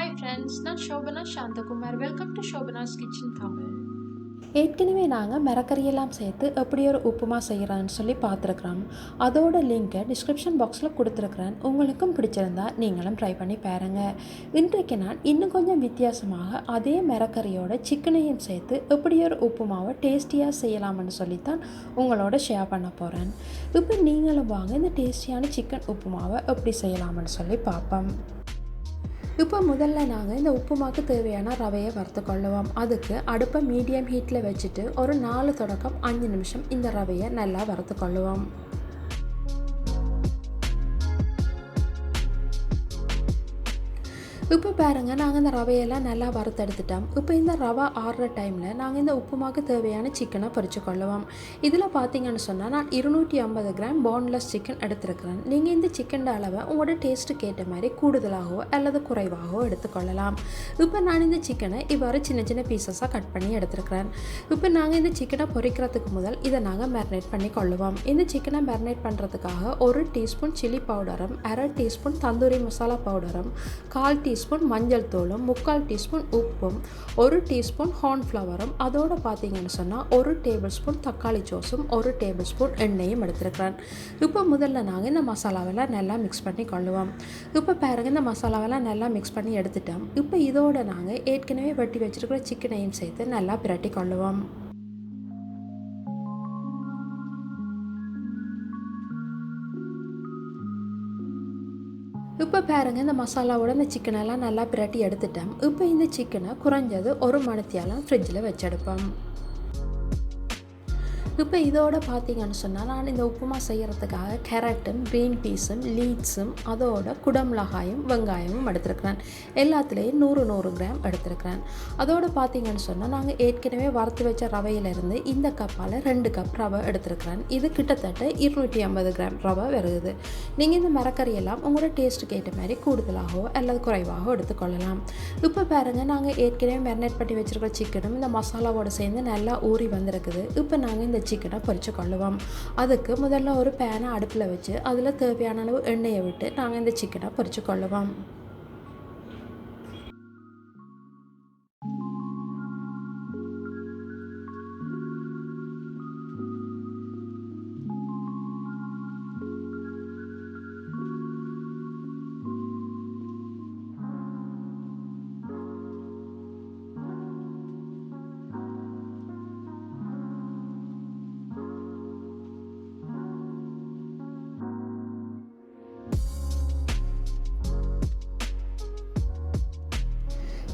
Hi friends, நான் Shobana Shantakumar. Welcome to Shobana's Kitchen Tamil. ஏற்கனவே நாங்கள் மிரக்கறியெல்லாம் சேர்த்து எப்படி ஒரு உப்புமா செய்கிறான்னு சொல்லி பார்த்துருக்குறோம். அதோட லிங்க்கை டிஸ்கிரிப்ஷன் பாக்ஸில் கொடுத்துருக்குறேன். உங்களுக்கும் பிடிச்சிருந்தா நீங்களும் ட்ரை பண்ணி பாருங்கள். இன்றைக்கு நான் இன்னும் கொஞ்சம் வித்தியாசமாக அதே மிரக்கறியோட சிக்கனையும் சேர்த்து எப்படி ஒரு உப்புமாவை டேஸ்டியாக செய்யலாம்னு சொல்லித்தான் உங்களோட ஷேர் பண்ண போகிறேன். இப்போ நீங்களும் வாங்க இந்த டேஸ்டியான சிக்கன் உப்புமாவை எப்படி செய்யலாம்னு சொல்லி பார்ப்போம். இப்போ முதல்ல நாங்கள் இந்த உப்புமாவுக்கு தேவையான ரவையை வறுத்து கொள்ளுவோம். அதுக்கு அடுப்பை மீடியம் ஹீட்டில் வச்சுட்டு ஒரு 4 தொடக்கம் 5 நிமிஷம் இந்த ரவையை நல்லா வறுத்து கொள்ளுவோம். இப்போ பாருங்கள், நாங்கள் இந்த ரவையெல்லாம் நல்லா வறுத்தெடுத்துட்டோம். இப்போ இந்த ரவை ஆறுற டைமில் நாங்கள் இந்த உப்புமாவுக்கு தேவையான சிக்கனை பொரிச்சு கொள்ளுவோம். இதில் பார்த்தீங்கன்னு சொன்னால் நான் 250 கிராம் போன்லெஸ் சிக்கன் எடுத்துருக்கிறேன். நீங்கள் இந்த சிக்கன் அளவை உங்களோட டேஸ்ட்டுக்கு ஏற்ற மாதிரி கூடுதலாகவோ அல்லது குறைவாகவோ எடுத்துக்கொள்ளலாம். இப்போ நான் இந்த சிக்கனை இவ்வாறு சின்ன சின்ன பீசஸாக கட் பண்ணி எடுத்துருக்கிறேன். இப்போ நாங்கள் இந்த சிக்கனை பொரிக்கிறதுக்கு முதல் இதை நாங்கள் மேரினேட் பண்ணி கொள்ளுவோம். இந்த சிக்கனை மேரினேட் பண்ணுறதுக்காக 1 டீஸ்பூன் சில்லி பவுடரும், 1/2 டீஸ்பூன் தந்தூரி மசாலா பவுடரும், 1/4 டீஸ்பூன் மஞ்சள் தூளும், 3/4 டீஸ்பூன் உப்பும், 1 டீஸ்பூன் ஹார்ன்ஃப்ளவரும், அதோடு பார்த்தீங்கன்னு சொன்னால் 1 டேபிள் ஸ்பூன் தக்காளி சோஸும், 1 டேபிள் ஸ்பூன் எண்ணெயும் எடுத்துருக்கிறேன். இப்போ முதல்ல நாங்கள் இந்த மசாலாவெல்லாம் நல்லா மிக்ஸ் பண்ணி கொள்ளுவோம். இப்போ பாருங்கள், இந்த மசாலாவெல்லாம் நல்லா மிக்ஸ் பண்ணி எடுத்துட்டோம். இப்போ இதோடு நாங்கள் ஏற்கனவே வெட்டி வச்சுருக்கிற சிக்கனையும் சேர்த்து நல்லா பிரட்டி கொள்ளுவோம். இப்போ பாருங்கள், இந்த மசாலாவோட இந்த சிக்கனெல்லாம் நல்லா பிரட்டி எடுத்துட்டேன். இப்போ இந்த சிக்கனை குறைஞ்சது 1 மணித்தியாலம் ஃப்ரிட்ஜில் வச்செடுப்போம். இப்போ இதோட பார்த்தீங்கன்னு சொன்னால் நான் இந்த உப்புமா செய்கிறதுக்காக கேரட்டும், க்ரீன் பீஸும், லீட்ஸும், அதோட குடமிளகாயும் வெங்காயமும் எடுத்துருக்கிறேன். எல்லாத்துலேயும் 100 கிராம் எடுத்துருக்கிறேன். அதோடு பார்த்தீங்கன்னு சொன்னால் நாங்கள் ஏற்கனவே வறுத்து வச்ச ரவையிலேருந்து இந்த கப்பால் 2 கப் ரவை எடுத்துருக்கிறேன். இது கிட்டத்தட்ட 250 கிராம் ரவை வருது. நீங்கள் இந்த மரக்கறியெல்லாம் உங்களோட டேஸ்ட்டுக்கு ஏற்ற மாதிரி கூடுதலாகவோ அல்லது குறைவாகவோ எடுத்துக்கொள்ளலாம். இப்போ பாருங்கள், நாங்கள் ஏற்கனவே மேரினேட் பண்ணி வச்சுருக்கிற சிக்கனும் இந்த மசாலாவோடு சேர்ந்து நல்லா ஊறி வந்திருக்குது. இப்போ நாங்கள் இந்த சிக்கனை பொரிச்சு கொள்ளுவோம். அதுக்கு முதல்ல ஒரு பேனை அடுப்பில் வச்சு அதில் தேவையான அளவு எண்ணெயை விட்டு நாங்கள் இந்த சிக்கனை பொரிச்சு கொள்ளுவோம்.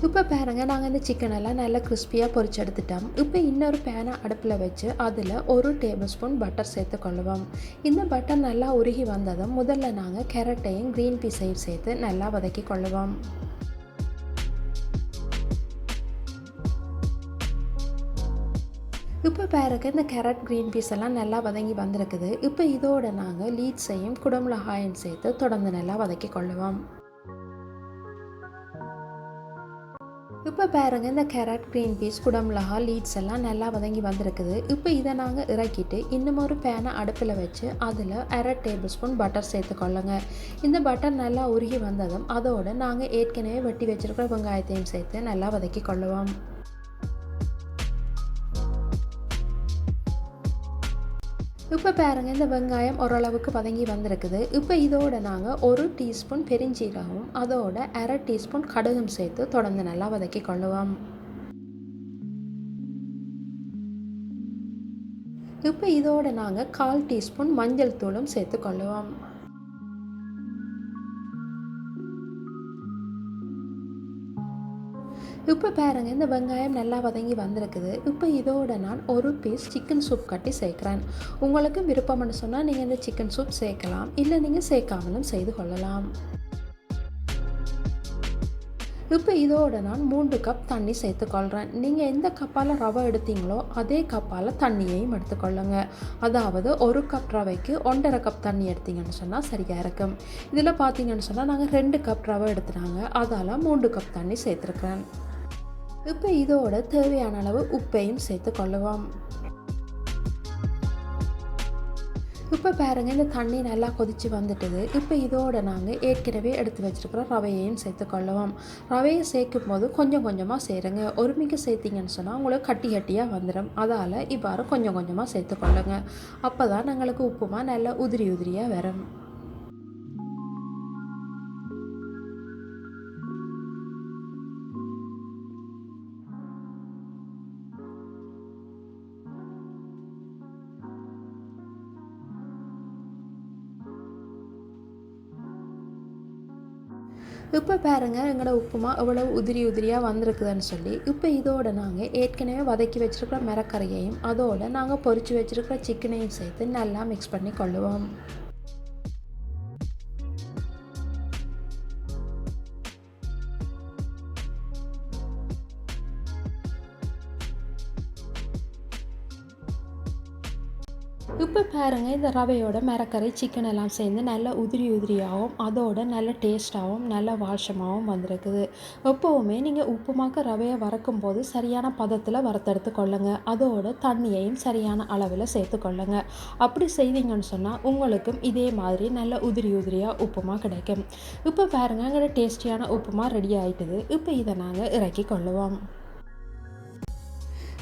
இப்போ பாருங்கள், நாங்கள் இந்த சிக்கனெல்லாம் நல்லா கிறிஸ்பியாக பொரிச்சு எடுத்துட்டோம். இப்போ இன்னொரு பேனை அடுப்பில் வச்சு அதில் 1 டேபிள் ஸ்பூன் பட்டர் சேர்த்து கொள்ளுவோம். இந்த பட்டர் நல்லா உருகி வந்ததும் முதல்ல நாங்கள் கேரட்டையும் க்ரீன் பீஸையும் சேர்த்து நல்லா வதக்கி கொள்ளுவோம். இப்போ பாருங்க, இந்த கேரட் க்ரீன் பீஸ் எல்லாம் நல்லா வதங்கி வந்திருக்குது. இப்போ இதோட நாங்கள் லீட்ஸையும் குடமிளகாயும் சேர்த்து தொடர்ந்து நல்லா வதக்கி கொள்ளுவோம். இப்போ பாருங்கள், இந்த கேரட், க்ரீன் பீஸ், குடமிளகா, லீட்ஸ் எல்லாம் நல்லா வதங்கி வந்திருக்குது. இப்போ இதை நாங்கள் இறக்கிட்டு இன்னும் ஒரு பேனை அடுப்பில் வச்சு அதில் 1/2 டேபிள் ஸ்பூன் பட்டர் சேர்த்துக்கொள்ளுங்க. இந்த பட்டர் நல்லா உருகி வந்ததும் அதோடு நாங்கள் ஏற்கனவே வெட்டி வச்சுருக்கிற வெங்காயத்தையும் சேர்த்து நல்லா வதக்கி கொள்ளுவோம். இப்போ பாருங்கள், இந்த வெங்காயம் ஓரளவுக்கு வதங்கி வந்திருக்குது. இப்போ இதோட நாங்கள் 1 டீஸ்பூன் பெருஞ்சீரகமும் அதோட 1/2 டீஸ்பூன் கடுகும் சேர்த்து தொடர்ந்து நல்லா வதக்கி கொள்ளுவோம். இப்போ இதோட நாங்கள் 1/4 டீஸ்பூன் மஞ்சள் தூளும் சேர்த்து கொள்ளுவோம். இப்போ பாருங்கள், இந்த வெங்காயம் நல்லா வதங்கி வந்திருக்குது. இப்போ இதோட நான் 1 பீஸ் சிக்கன் சூப் கட்டி சேர்க்குறேன். உங்களுக்கு விருப்பம்னு சொன்னால் நீங்கள் இந்த சிக்கன் சூப் சேர்க்கலாம், இல்லை நீங்கள் சேர்க்காமலும் செய்து கொள்ளலாம். இப்போ இதோட நான் 3 கப் தண்ணி சேர்த்துக்கொள்கிறேன். நீங்கள் எந்த கப்பால் ரவை எடுத்தீங்களோ அதே கப்பால் தண்ணியையும் எடுத்துக்கொள்ளுங்க. அதாவது 1 கப் ரவைக்கு 1.5 கப் தண்ணி எடுத்தீங்கன்னு சொன்னால் சரியாக இருக்கும். இதில் பார்த்தீங்கன்னு சொன்னால் நாங்கள் 2 கப் ரவை எடுத்துனாங்க, அதால் 3 கப் தண்ணி சேர்த்துருக்கிறேன். இப்போ இதோட தேவையான அளவு உப்பையும் சேர்த்து கொள்ளுவோம். இப்போ பாருங்கள், இந்த தண்ணி நல்லா கொதித்து வந்துட்டுது. இப்போ இதோடு நாங்கள் ஏற்கனவே எடுத்து வச்சுருக்கிற ரவையையும் சேர்த்துக்கொள்ளுவோம். ரவையை சேர்க்கும் போது கொஞ்சம் கொஞ்சமாக சேருங்க. ஒருமிக்க சேர்த்திங்கன்னு சொன்னால் உங்களுக்கு கட்டி கட்டியாக வந்துடும். அதால் இவ்வாறு கொஞ்சம் கொஞ்சமாக சேர்த்துக்கொள்ளுங்க. அப்போ தான் எங்களுக்கு உப்புமா நல்லா உதிரி உதிரியாக வரும். இப்போ பாருங்கள், எங்களோட உப்புமா எவ்வளோ உதிரி உதிரியாக வந்திருக்குதுன்னு சொல்லி. இப்போ இதோடு நாங்கள் ஏற்கனவே வதக்கி வச்சுருக்கிற மிரக்கரையையும் அதோடு நாங்கள் பொரித்து வச்சுருக்கிற சிக்கனையும் சேர்த்து நல்லா மிக்ஸ் பண்ணி கொள்ளுவோம். இப்போ பாருங்கள், இந்த ரவையோட மிரக்கரை சிக்கன் எல்லாம் சேர்ந்து நல்லா உதிரி உதிரியாகவும் அதோட நல்ல டேஸ்ட்டாகவும் நல்ல வாசமாகவும் வந்திருக்குது. எப்போவுமே நீங்கள் உப்புமாக்க ரவையை வறுக்கும் போது சரியான பதத்தில் வறுத்தெடுத்து கொள்ளுங்க. அதோட தண்ணியையும் சரியான அளவில் சேர்த்து கொள்ளுங்க. அப்படி செய்தீங்கன்னு சொன்னால் உங்களுக்கும் இதே மாதிரி நல்ல உதிரி உதிரியாக உப்புமா கிடைக்கும். இப்போ பாருங்கள், எங்களோட டேஸ்டியான உப்புமா ரெடி ஆகிட்டுது. இப்போ இதை நாங்கள் இறக்கி கொள்ளுவோம்.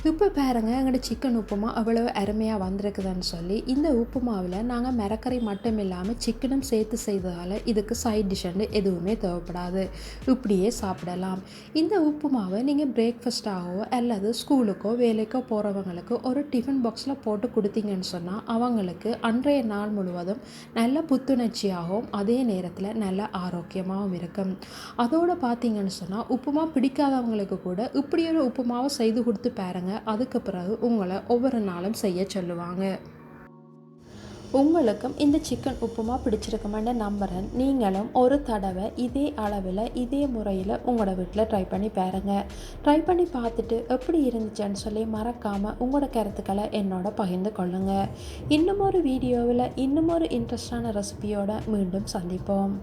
இப்போ பாருங்கள், எங்களோட சிக்கன் உப்புமா அவ்வளோ அருமையாக வந்திருக்குதுன்னு சொல்லி. இந்த உப்புமாவில் நாங்கள் மிரக்கறி மட்டும் இல்லாமல் சிக்கனும் சேர்த்து செய்ததால் இதுக்கு சைட் டிஷ்ஷு எதுவுமே தேவைப்படாது. இப்படியே சாப்பிடலாம். இந்த உப்புமாவை நீங்கள் பிரேக்ஃபாஸ்ட்டாகவோ அல்லது ஸ்கூலுக்கோ வேலைக்கோ போகிறவங்களுக்கு ஒரு டிஃபன் பாக்ஸில் போட்டு கொடுத்தீங்கன்னு சொன்னால் அவங்களுக்கு அன்றைய நாள் முழுவதும் நல்ல புத்துணர்ச்சியாகவும் அதே நேரத்தில் நல்ல ஆரோக்கியமாகவும் இருக்கும். அதோடு பார்த்தீங்கன்னு சொன்னால் உப்புமா பிடிக்காதவங்களுக்கு கூட இப்படி ஒரு உப்புமாவை செய்து கொடுத்து பாருங்கள். அதுக்கு பிறகு உங்களை ஒவ்வொரு நாளும் செய்ய சொல்லுவாங்க. உங்களுக்கும் இந்த சிக்கன் உப்புமா பிடிச்சிருக்குமென்னு நம்புகிறேன். நீங்களும் ஒரு தடவை இதே அளவில் இதே முறையில் உங்களோட வீட்டில் ட்ரை பண்ணி பாருங்கள். ட்ரை பண்ணி பார்த்துட்டு எப்படி இருந்துச்சுன்னு சொல்லி மறக்காமல் உங்களோட கருத்துக்களை என்னோட பகிர்ந்து கொள்ளுங்கள். இன்னும் ஒரு வீடியோவில் இன்னும் ஒரு இன்ட்ரெஸ்டான ரெசிபியோடு மீண்டும் சந்திப்போம்.